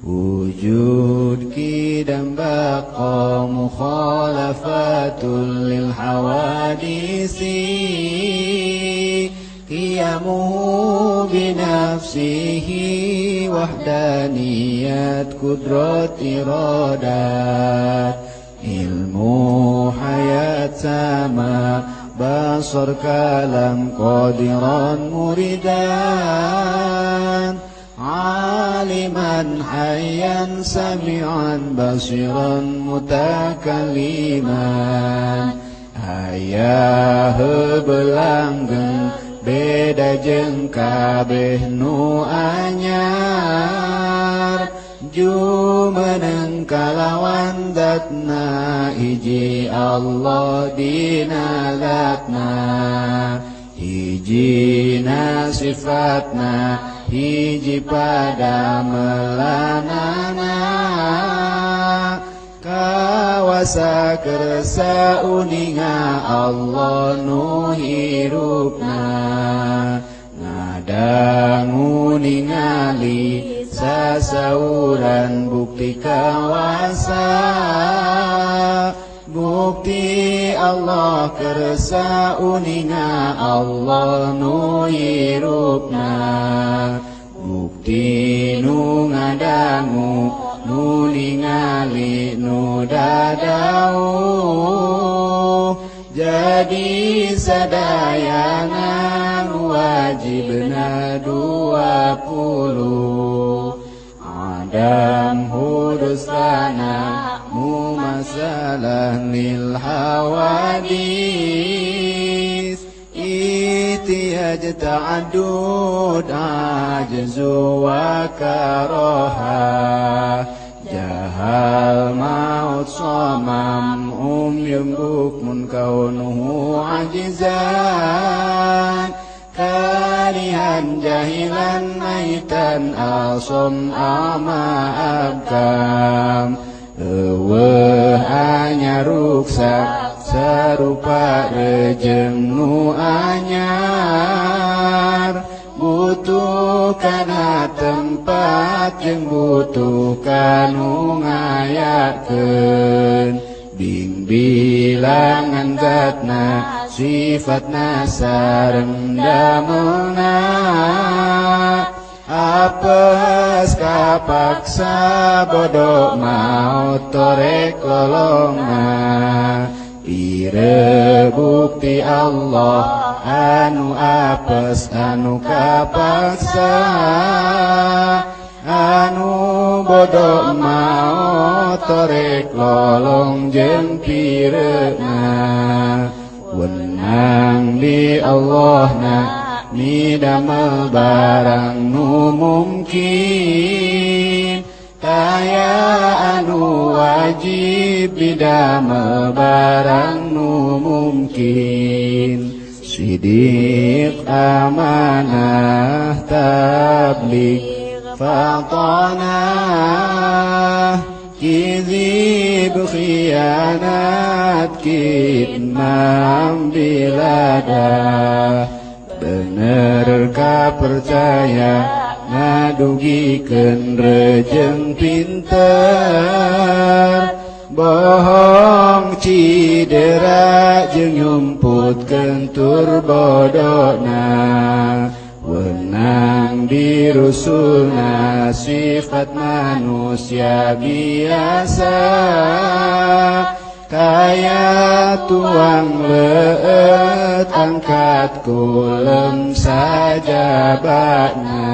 wujud kidam baqa mukhalafatul lil hawadisi qiyamuhu binafsihi wahdaniyat kudrat iradat ilmu hayat sama basar kalam qadiran muridan aliman hayyan sami'an basiran mutakalliman ayah belanggeng beda jeung kabeh nu anyar jumeneng kalawan datna hiji Allah dina zatna hijina sifatna hiji pada melanana kawasa kersa uninga Allah nu hirupna ngadangu ningali sasauran bukti kawasa bukti Allah kersa uninga Allah nu hirupna bukti nu ngadangu nu ningali nu dadau jadi sadayangan wajibna 20 adam hudus lana mumasalah lil hawadis itiyaj ta'adud ajzu wa karoha jahal maut somam umyum bukmun kaunuhu ajizan kalihan jahilan maitan asom ama abkam hanya ruksak serupa rejeng nu anyar butuh kana tempat jeung butuh kanu ngayakeun bing bilangan zatna sifatna sareng damelna apes kapaksa bodoh maut torek lolonga ire bukti Allah anu apes anu kapaksa anu bodoh maut torek lolong jeung pireuna wenang di Allahna midamel barang nu mungkin kaya anu wajib bidamel barang nu mungkin sidiq amanah tabligh fatanah kizib khianat kitmam biladah bener kapercaya ngadugikeun rejeng pinter bohong cidera jeung nyumputkeun tur bodona wenang dirusulna sifat manusia biasa kaya tuang leut angkat kulem saja bakna